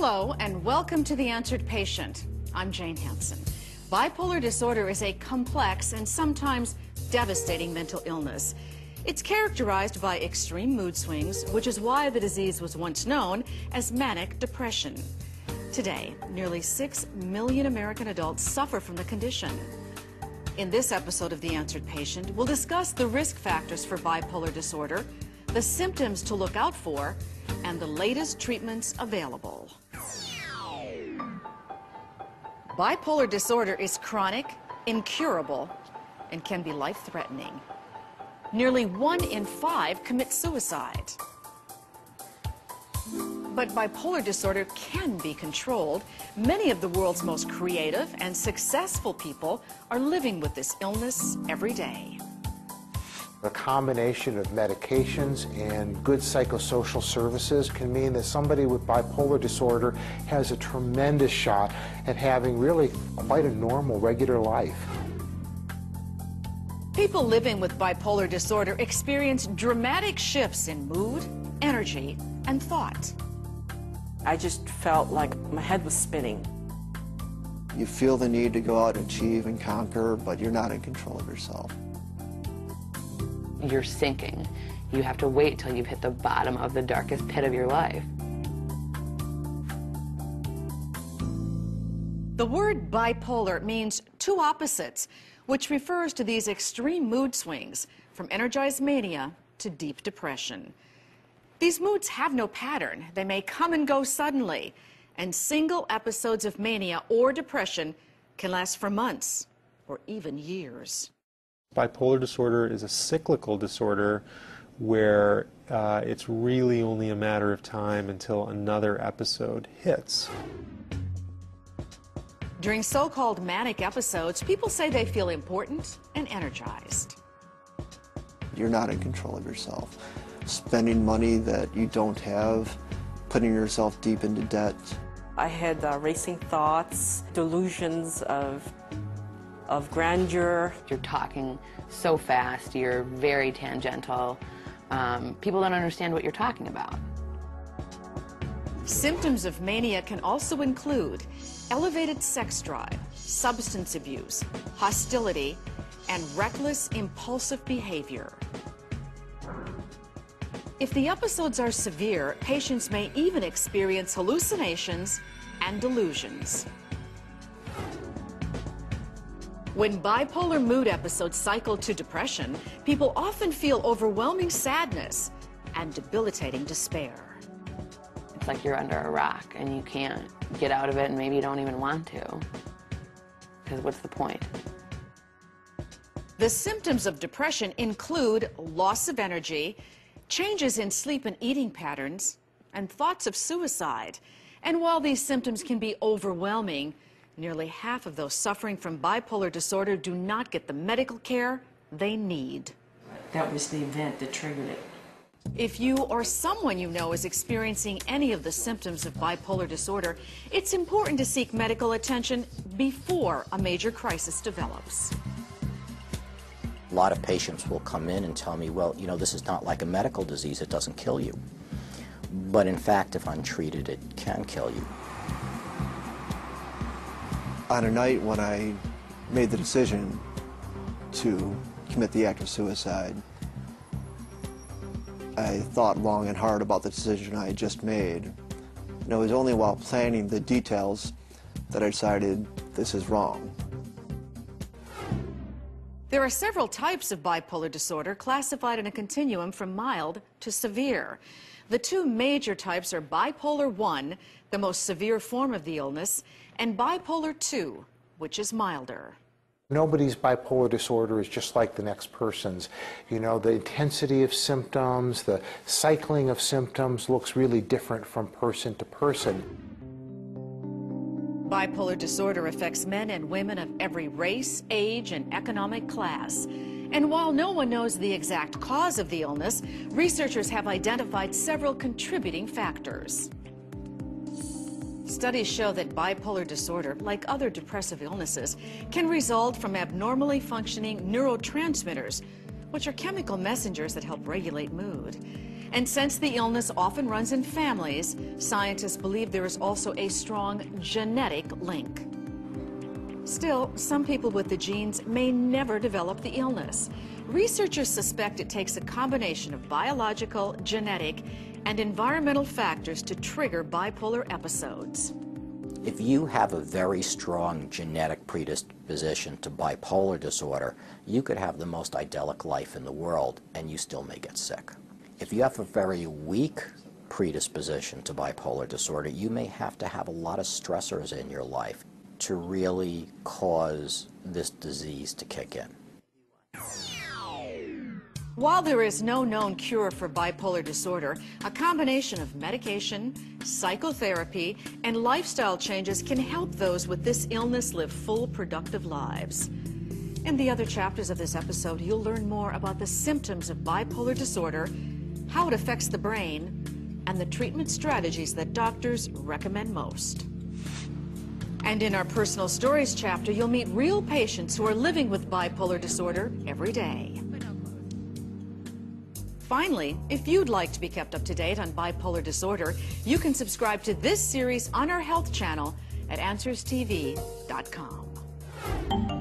Hello and welcome to The Answered Patient. I'm Jane Hansen. Bipolar disorder is a complex and sometimes devastating mental illness. It's characterized by extreme mood swings, which is why the disease was once known as manic depression. Today, nearly 6 million American adults suffer from the condition. In this episode of The Answered Patient, we'll discuss the risk factors for bipolar disorder, the symptoms to look out for, and the latest treatments available. Bipolar disorder is chronic, incurable, and can be life-threatening. Nearly 1 in 5 commit suicide. But bipolar disorder can be controlled. Many of the world's most creative and successful people are living with this illness every day. A combination of medications and good psychosocial services can mean that somebody with bipolar disorder has a tremendous shot at having really quite a normal, regular life. People living with bipolar disorder experience dramatic shifts in mood, energy, and thought. I just felt like my head was spinning. You feel the need to go out and achieve and conquer, but you're not in control of yourself. You're sinking. You have to wait till you've hit the bottom of the darkest pit of your life. The word bipolar means two opposites, which refers to these extreme mood swings from energized mania to deep depression. These moods have no pattern. They may come and go suddenly, and single episodes of mania or depression can last for months or even years. Bipolar disorder is a cyclical disorder where it's really only a matter of time until another episode hits. During so-called manic episodes, people say they feel important and energized. You're not in control of yourself. Spending money that you don't have, putting yourself deep into debt. I had racing thoughts, delusions of grandeur. You're talking so fast, you're very tangential. People don't understand what you're talking about. Symptoms of mania can also include elevated sex drive, substance abuse, hostility, and reckless, impulsive behavior. If the episodes are severe, patients may even experience hallucinations and delusions. When bipolar mood episodes cycle to depression, people often feel overwhelming sadness and debilitating despair. It's like you're under a rock and you can't get out of it, and maybe you don't even want to. Because what's the point? The symptoms of depression include loss of energy, changes in sleep and eating patterns, and thoughts of suicide. And while these symptoms can be overwhelming, nearly half of those suffering from bipolar disorder do not get the medical care they need. That was the event that triggered it. If you or someone you know is experiencing any of the symptoms of bipolar disorder, it's important to seek medical attention before a major crisis develops. A lot of patients will come in and tell me, well, you know, this is not like a medical disease, it doesn't kill you. But in fact, if untreated, it can kill you. On a night when I made the decision to commit the act of suicide, I thought long and hard about the decision I had just made. And it was only while planning the details that I decided this is wrong. There are several types of bipolar disorder classified in a continuum from mild to severe. The two major types are bipolar 1, the most severe form of the illness, and bipolar 2, which is milder. Nobody's bipolar disorder is just like the next person's. You know, the intensity of symptoms, the cycling of symptoms looks really different from person to person. Bipolar disorder affects men and women of every race, age, and economic class. And while no one knows the exact cause of the illness, researchers have identified several contributing factors. Studies show that bipolar disorder, like other depressive illnesses, can result from abnormally functioning neurotransmitters, which are chemical messengers that help regulate mood. And since the illness often runs in families, scientists believe there is also a strong genetic link. Still, some people with the genes may never develop the illness. Researchers suspect it takes a combination of biological, genetic, and environmental factors to trigger bipolar episodes. If you have a very strong genetic predisposition to bipolar disorder, you could have the most idyllic life in the world and you still may get sick. If you have a very weak predisposition to bipolar disorder, you may have to have a lot of stressors in your life to really cause this disease to kick in. While there is no known cure for bipolar disorder, a combination of medication, psychotherapy, and lifestyle changes can help those with this illness live full, productive lives. In the other chapters of this episode, you'll learn more about the symptoms of bipolar disorder, how it affects the brain, and the treatment strategies that doctors recommend most. And in our personal stories chapter, you'll meet real patients who are living with bipolar disorder every day. Finally, if you'd like to be kept up to date on bipolar disorder, you can subscribe to this series on our health channel at AnswersTV.com.